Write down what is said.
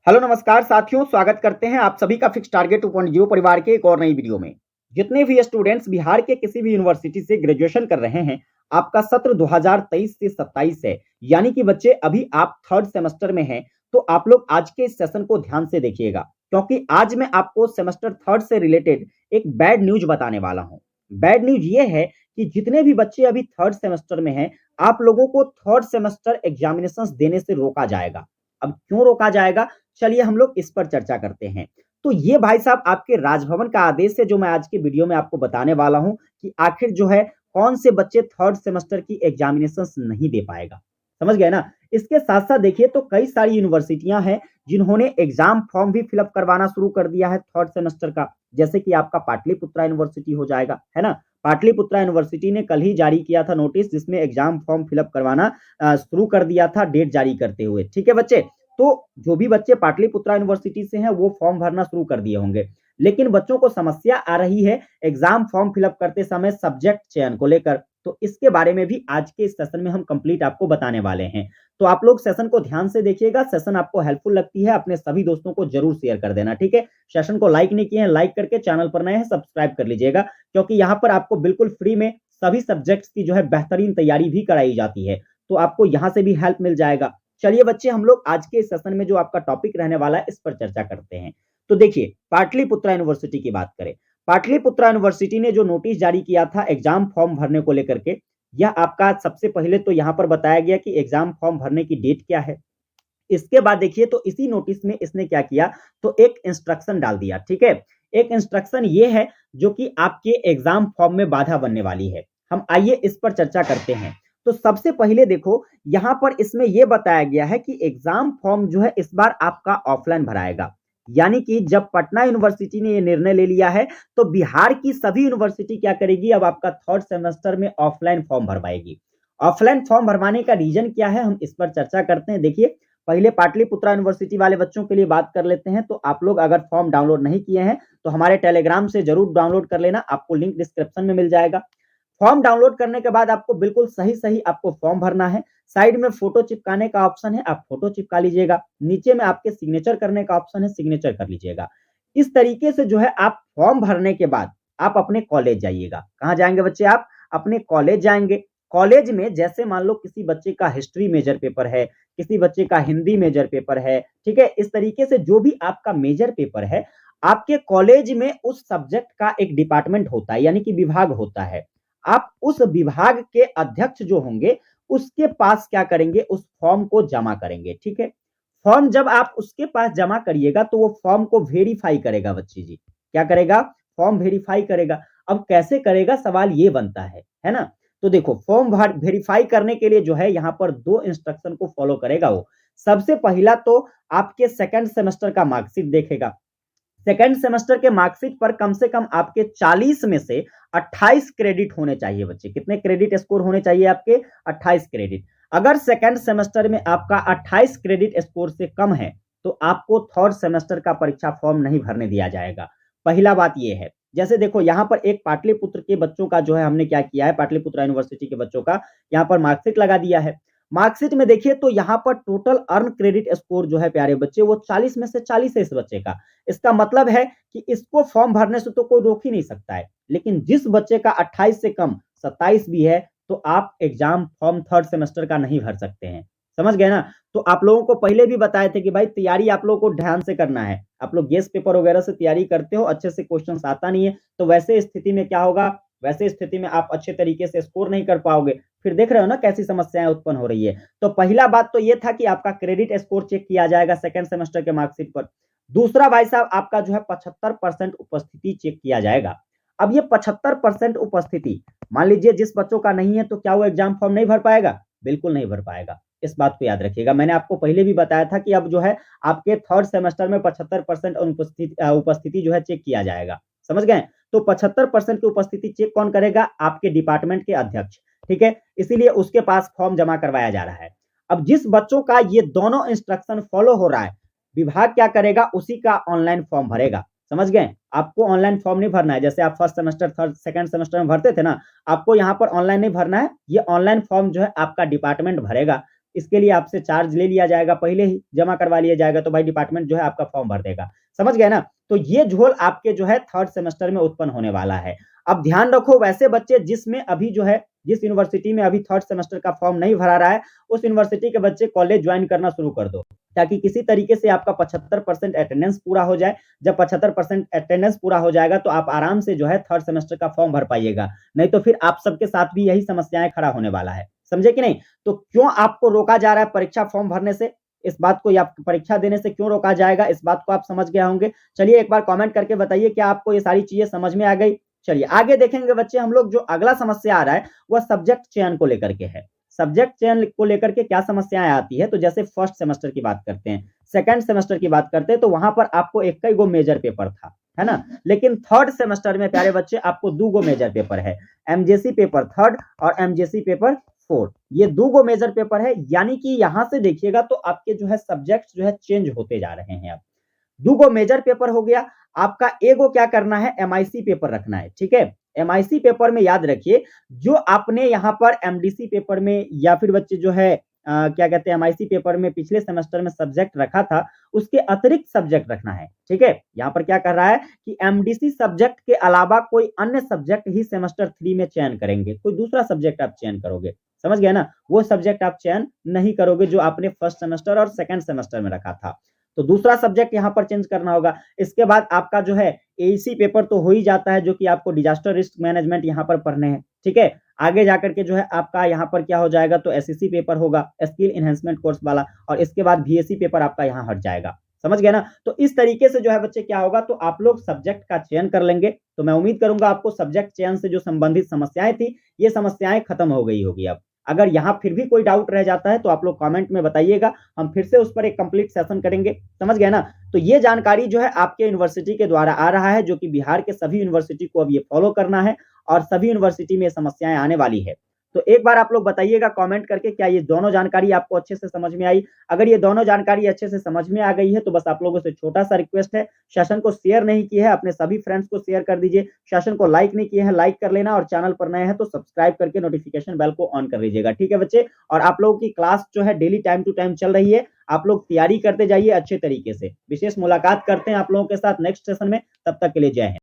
Hello नमस्कार साथियों, स्वागत करते हैं आप सभी का फिक्स टारगेट 2.0 परिवार के एक और नई वीडियो में। जितने भी स्टूडेंट्स बिहार के किसी भी यूनिवर्सिटी से ग्रेजुएशन कर रहे हैं, आपका सत्र 2023 से 27 है, यानी कि बच्चे अभी आप थर्ड सेमेस्टर में हैं। तो आप लोग आज के इस सेशन को ध्यान से देखिएगा, क्योंकि आज मैं आपको सेमेस्टर थर्ड से रिलेटेड एक बैड न्यूज बताने वाला हूँ। बैड न्यूज ये है कि जितने भी बच्चे अभी थर्ड सेमेस्टर में हैं, आप लोगों को थर्ड सेमेस्टर एग्जामिनेशंस देने से रोका जाएगा। अब क्यों रोका जाएगा, चलिए हम लोग इस पर चर्चा करते हैं। तो ये भाई साहब आपके राजभवन का आदेश है, जो मैं आज की वीडियो में आपको बताने वाला हूं कि आखिर जो है कौन से बच्चे थर्ड सेमेस्टर की एग्जामिनेशंस नहीं दे पाएगा। समझ गए ना। इसके साथ साथ देखिए तो कई सारी यूनिवर्सिटियां हैं जिन्होंने एग्जाम फॉर्म भी फिलअप करवाना शुरू कर दिया है थर्ड सेमेस्टर का। जैसे कि आपका पाटलिपुत्रा यूनिवर्सिटी हो जाएगा, है ना। पाटलिपुत्रा यूनिवर्सिटी ने कल ही जारी किया था नोटिस, जिसमें एग्जाम फॉर्म फिलअप करवाना शुरू कर दिया था डेट जारी करते हुए। ठीक है बच्चे, तो जो भी बच्चे पाटलिपुत्रा यूनिवर्सिटी से हैं वो फॉर्म भरना शुरू कर दिए होंगे। लेकिन बच्चों को समस्या आ रही है एग्जाम फॉर्म फिलअप करते समय सब्जेक्ट चयन को लेकर। तो इसके बारे में भी आज के इस सेशन में हम कंप्लीट आपको बताने वाले हैं। तो आप लोग सेशन को ध्यान से देखिएगा। सेशन आपको हेल्पफुल लगती है अपने सभी दोस्तों को जरूर शेयर कर देना, ठीक है। सेशन को लाइक नहीं किए हैं, लाइक करके चैनल पर नए हैं सब्सक्राइब कर लीजिएगा, क्योंकि यहाँ पर आपको बिल्कुल फ्री में सभी सब्जेक्ट्स की जो है बेहतरीन तैयारी भी कराई जाती है। तो आपको यहाँ से भी हेल्प मिल जाएगा। चलिए बच्चे, हम लोग आज के सेशन में जो आपका टॉपिक रहने वाला है इस पर चर्चा करते हैं। तो देखिए, पाटलिपुत्रा यूनिवर्सिटी की बात करें। पाटलिपुत्रा यूनिवर्सिटी ने जो नोटिस जारी किया था एग्जाम फॉर्म भरने को लेकर के, यह आपका सबसे पहले तो यहाँ पर बताया गया कि एग्जाम फॉर्म भरने की डेट क्या है। इसके बाद देखिए तो इसी नोटिस में इसने क्या किया, तो एक इंस्ट्रक्शन डाल दिया। ठीक है, एक इंस्ट्रक्शन ये है जो कि आपके एग्जाम फॉर्म में बाधा बनने वाली है। हम आइए इस पर चर्चा करते हैं। तो सबसे पहले देखो, यहां पर इसमें यह बताया गया है कि एग्जाम फॉर्म जो है इस बार आपका ऑफलाइन भराएगा। यानी कि जब पटना यूनिवर्सिटी ने यह निर्णय ले लिया है, तो बिहार की सभी यूनिवर्सिटी क्या करेगी, अब आपका थर्ड सेमेस्टर में ऑफलाइन फॉर्म भरवाएगी। ऑफलाइन फॉर्म भरवाने का रीजन क्या है, हम इस पर चर्चा करते हैं। देखिए, पहले पाटलिपुत्रा यूनिवर्सिटी वाले बच्चों के लिए बात कर लेते हैं। तो आप लोग अगर फॉर्म डाउनलोड नहीं किए हैं तो हमारे टेलीग्राम से जरूर डाउनलोड कर लेना, आपको लिंक डिस्क्रिप्शन में मिल जाएगा। फॉर्म डाउनलोड करने के बाद आपको बिल्कुल सही सही आपको फॉर्म भरना है। साइड में फोटो चिपकाने का ऑप्शन है, आप फोटो चिपका लीजिएगा। नीचे में आपके सिग्नेचर करने का ऑप्शन है, सिग्नेचर कर लीजिएगा। इस तरीके से जो है आप फॉर्म भरने के बाद आप अपने कॉलेज जाइएगा। कहाँ जाएंगे बच्चे, आप अपने कॉलेज जाएंगे। कॉलेज में जैसे मान लो किसी बच्चे का हिस्ट्री मेजर पेपर है, किसी बच्चे का हिंदी मेजर पेपर है, ठीक है। इस तरीके से जो भी आपका मेजर पेपर है, आपके कॉलेज में उस सब्जेक्ट का एक डिपार्टमेंट होता है, यानी कि विभाग होता है। आप उस विभाग के अध्यक्ष जो होंगे उसके पास क्या करेंगे, उस फॉर्म को जमा करेंगे। ठीक है, फॉर्म जब आप उसके पास जमा करिएगा तो वो फॉर्म को वेरीफाई करेगा। बच्ची जी क्या करेगा, फॉर्म वेरीफाई करेगा। अब कैसे करेगा, सवाल ये बनता है ना। तो देखो, फॉर्म वेरीफाई करने के लिए जो है यहाँ पर दो इंस्ट्रक्शन को फॉलो करेगा वो। सबसे पहला तो आपके सेकंड सेमेस्टर का मार्कशीट देखेगा। सेकंड सेमेस्टर के मार्कशीट पर कम से कम आपके 40 में से 28 क्रेडिट होने चाहिए बच्चे। कितने क्रेडिट स्कोर होने चाहिए आपके, 28 क्रेडिट। अगर सेकंड सेमेस्टर में आपका 28 क्रेडिट स्कोर से कम है तो आपको थर्ड सेमेस्टर का परीक्षा फॉर्म नहीं भरने दिया जाएगा। पहला बात यह है। जैसे देखो, यहाँ पर एक पाटलिपुत्र के बच्चों का जो है हमने क्या किया है, पाटलिपुत्र यूनिवर्सिटी के बच्चों का यहाँ पर मार्कशीट लगा दिया है। मार्कशीट में देखिए तो यहाँ पर टोटल अर्न क्रेडिट स्कोर जो है प्यारे बच्चे, वो 40 में से 40 है इस बच्चे का। इसका मतलब है कि इसको फॉर्म भरने से तो कोई रोक ही नहीं सकता है। लेकिन जिस बच्चे का 28 से कम 27 भी है, तो आप एग्जाम फॉर्म थर्ड सेमेस्टर का नहीं भर सकते हैं। समझ गए ना। तो आप लोगों को पहले भी बताए थे कि भाई तैयारी आप लोगों को ध्यान से करना है। आप लोग गेस पेपर वगैरह से तैयारी करते हो, अच्छे से क्वेश्चन आता नहीं है, तो वैसे स्थिति में क्या होगा, वैसे स्थिति में आप अच्छे तरीके से स्कोर नहीं कर पाओगे। फिर देख रहे हो ना कैसी समस्याएं उत्पन्न हो रही है। तो पहला बात तो ये था कि आपका क्रेडिट स्कोर चेक किया जाएगा सेकंड सेमेस्टर के मार्कशीट पर। दूसरा भाई साहब, आपका जो है 75% उपस्थिति चेक किया जाएगा। अब ये 75% उपस्थिति, मान लीजिए जिस बच्चों का नहीं है, तो क्या वो एग्जाम फॉर्म नहीं भर पाएगा, बिल्कुल नहीं भर पाएगा। इस बात को याद रखिएगा। मैंने आपको पहले भी बताया था कि अब जो है आपके थर्ड सेमेस्टर में 75% उपस्थिति जो है चेक किया जाएगा। समझ गए। तो 75% की उपस्थिति चेक कौन करेगा, आपके डिपार्टमेंट के अध्यक्ष। ठीक है, इसीलिए उसके पास फॉर्म जमा करवाया जा रहा है। अब जिस बच्चों का ये दोनों इंस्ट्रक्शन फॉलो हो रहा है, विभाग क्या करेगा, उसी का ऑनलाइन फॉर्म भरेगा। समझ गए। आपको ऑनलाइन फॉर्म नहीं भरना है, जैसे आप first semester third second semester में भरते थे ना, आपको यहाँ पर ऑनलाइन नहीं भरना है। ये ऑनलाइन फॉर्म जो है आपका डिपार्टमेंट भरेगा। इसके लिए आपसे चार्ज ले लिया जाएगा, पहले ही जमा करवा लिया जाएगा, तो भाई डिपार्टमेंट जो है आपका फॉर्म भर देगा। समझ गए ना? तो ये झोल आपके जो है थर्ड सेमेस्टर में उत्पन्न होने वाला है। अब ध्यान रखो, वैसे बच्चे जिसमें अभी जो है जिस यूनिवर्सिटी में अभी थर्ड सेमेस्टर का फॉर्म नहीं भरा रहा है, उस यूनिवर्सिटी के बच्चे कॉलेज ज्वाइन करना शुरू कर दो, ताकि किसी तरीके से आपका 75% अटेंडेंस पूरा हो जाए। जब 75% अटेंडेंस पूरा हो जाएगा तो आप आराम से जो है थर्ड सेमेस्टर का फॉर्म भर पाइएगा, नहीं तो फिर आप सबके साथ भी यही समस्याएं खड़ा होने वाला है। समझे कि नहीं? तो क्यों आपको रोका जा रहा है परीक्षा फॉर्म भरने से, इस बात को, या परीक्षा देने से क्यों रोका जाएगा, इस बात को आप समझ गए होंगे। चलिए एक बार कमेंट करके बताइए, क्या आपको ये सारी चीजें समझ में आ गई? चलिए आगे देखेंगे बच्चे हम लोग। जो अगला समस्या आ रहा है वह सब्जेक्ट चयन को लेकर के है। सब्जेक्ट चयन को लेकर के क्या समस्याएं आती है, तो जैसे फर्स्ट सेमेस्टर की बात करते हैं, सेकंड सेमेस्टर की बात करते हैं, तो वहां पर आपको एक ही गो मेजर पेपर था, है ना? लेकिन थर्ड सेमेस्टर में प्यारे बच्चे आपको 2 गो मेजर पेपर है, एमजेसी पेपर थर्ड और एमजेसी पेपर फोर्थ। ये 2 गो मेजर पेपर है, यानी कि यहां से देखिएगा तो आपके जो है सब्जेक्ट जो है चेंज होते जा रहे हैं। अब 2 गो मेजर पेपर हो गया, आपका एगो क्या करना है, एमआईसी पेपर रखना है। ठीक है, एमआईसी पेपर में याद रखिए, जो आपने यहाँ पर एमडीसी पेपर में या फिर बच्चे जो है क्या कहते हैं एमआईसी पेपर में पिछले सेमेस्टर में सब्जेक्ट रखा था, उसके अतिरिक्त सब्जेक्ट रखना है। ठीक है, यहाँ पर क्या कर रहा है कि एमडीसी सब्जेक्ट के अलावा कोई अन्य सब्जेक्ट ही सेमेस्टर 3 में चयन करेंगे, कोई दूसरा सब्जेक्ट आप चयन करोगे। समझ गए ना? वो सब्जेक्ट आप चयन नहीं करोगे जो आपने फर्स्ट सेमेस्टर और सेकंड सेमेस्टर में रखा था, तो दूसरा सब्जेक्ट यहाँ पर चेंज करना होगा। इसके बाद आपका जो है एईसी पेपर तो हो ही जाता है, जो कि आपको डिजास्टर रिस्क मैनेजमेंट यहाँ पर पढ़ने हैं। ठीक है, आगे जाकर के जो है आपका यहाँ पर क्या हो जाएगा, तो एसईसी पेपर होगा, स्किल एनहेंसमेंट कोर्स वाला, और इसके बाद बीएससी पेपर आपका यहाँ हट जाएगा। समझ गए ना? तो इस तरीके से जो है बच्चे क्या होगा, तो आप लोग सब्जेक्ट का चयन कर लेंगे। तो मैं उम्मीद करूंगा आपको सब्जेक्ट चयन से जो संबंधित समस्याएं थी, ये समस्याएं खत्म हो गई होगी। अब अगर यहाँ फिर भी कोई डाउट रह जाता है तो आप लोग कमेंट में बताइएगा, हम फिर से उस पर एक कंप्लीट सेशन करेंगे। समझ गए ना? तो ये जानकारी जो है आपके यूनिवर्सिटी के द्वारा आ रहा है, जो कि बिहार के सभी यूनिवर्सिटी को अब ये फॉलो करना है, और सभी यूनिवर्सिटी में समस्याएं आने वाली है। तो एक बार आप लोग बताइएगा कमेंट करके, क्या ये दोनों जानकारी आपको अच्छे से समझ में आई? अगर ये दोनों जानकारी अच्छे से समझ में आ गई है तो बस आप लोगों से छोटा सा रिक्वेस्ट है, सेशन को शेयर नहीं किया है अपने सभी फ्रेंड्स को शेयर कर दीजिए, सेशन को लाइक नहीं किया है लाइक कर लेना, और चैनल पर नए हैं तो सब्सक्राइब करके नोटिफिकेशन बेल को ऑन कर लीजिएगा। ठीक है बच्चे? और आप लोगों की क्लास जो है डेली टाइम टू टाइम चल रही है, आप लोग तैयारी करते जाइए अच्छे तरीके से। विशेष मुलाकात करते हैं आप लोगों के साथ नेक्स्ट सेशन में, तब तक के लिए जय हिंद।